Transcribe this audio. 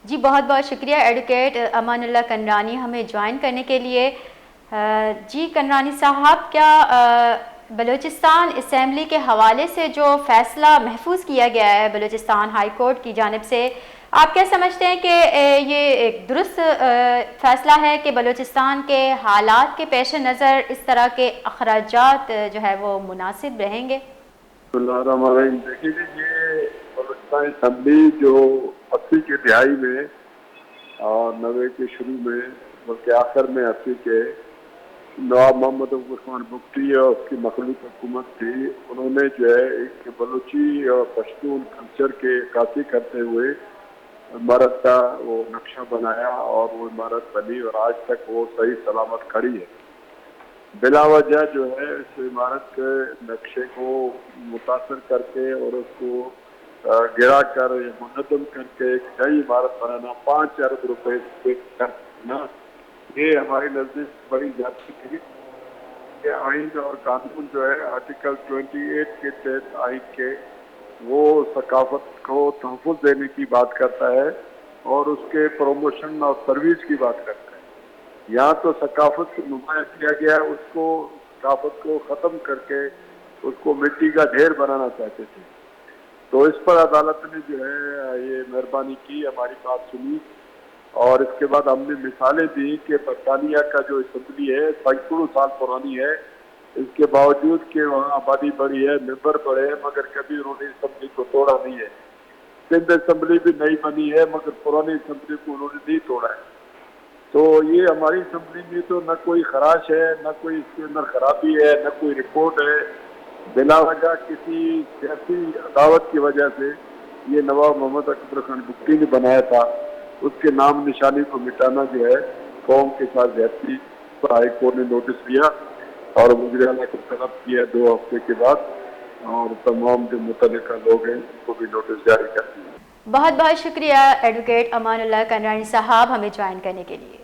جی بہت بہت شکریہ ایڈوکیٹ امان اللہ کنرانی ہمیں جوائن کرنے کے لیے۔ جی کنرانی صاحب، کیا بلوچستان اسمبلی کے حوالے سے جو فیصلہ محفوظ کیا گیا ہے بلوچستان ہائی کورٹ کی جانب سے، آپ کیا سمجھتے ہیں کہ یہ ایک درست فیصلہ ہے کہ بلوچستان کے حالات کے پیش نظر اس طرح کے اخراجات جو ہے وہ مناسب رہیں گے؟ دیکھیے یہ بلوچستان اسمبلی جو 80 کی دہائی میں اور 90 کے شروع میں بلکہ آخر میں 80 کے نواب محمد عثمان بگٹی اور اس کی مخلوط حکومت تھی، انہوں نے جو ہے ایک بلوچی اور پشتون کلچر کے عکاسی کرتے ہوئے عمارت کا وہ نقشہ بنایا اور وہ عمارت بنی اور آج تک وہ صحیح سلامت کھڑی ہے۔ بلا وجہ جو ہے اس عمارت کے نقشے کو متاثر کر کے اور اس کو گرا کر منظم کر کے ایک نئی عمارت بنانا 5 ارب روپے کرنا، یہ ہماری نزدیک بڑی زیادتی تھی۔ یہ آئین اور قانون جو ہے آرٹیکل 28 کے تحت آئین کے وہ ثقافت کو تحفظ دینے کی بات کرتا ہے اور اس کے پروموشن اور سروس کی بات کرتا ہے۔ یہاں تو ثقافت کو نمایاں کیا گیا، اس کو ثقافت کو ختم کر کے اس کو مٹی کا ڈھیر بنانا چاہتے تھے۔ تو اس پر عدالت نے جو ہے یہ مہربانی کی، ہماری بات سنی اور اس کے بعد ہم نے مثالیں دی کہ برطانیہ کا جو اسمبلی ہے سینکڑوں سال پرانی ہے، اس کے باوجود کہ وہاں آبادی بڑی ہے، ممبر بڑے ہیں، مگر کبھی انہوں نے اسمبلی کو توڑا نہیں ہے۔ سندھ اسمبلی بھی نئی بنی ہے مگر پرانی اسمبلی کو انہوں نے نہیں توڑا ہے۔ تو یہ ہماری اسمبلی میں تو نہ کوئی خراش ہے، نہ کوئی اس کے اندر خرابی ہے، نہ کوئی رپورٹ ہے۔ بلا وجہ کسی سیاسی عداوت کی وجہ سے یہ نواب محمد اکبر خان بگٹی نے بنایا تھا، اس کے نام نشانی کو مٹانا جو ہے قوم کے ساتھ زیادتی پر ہائی کورٹ نے نوٹس لیا اور وزیر اعلیٰ کو طلب کیا 2 ہفتے کے بعد، اور تمام جو متعلقہ لوگ ہیں ان کو بھی نوٹس جاری کر دیا۔ بہت بہت شکریہ ایڈوکیٹ امان اللہ کنرانی صاحب ہمیں جوائن کرنے کے لیے۔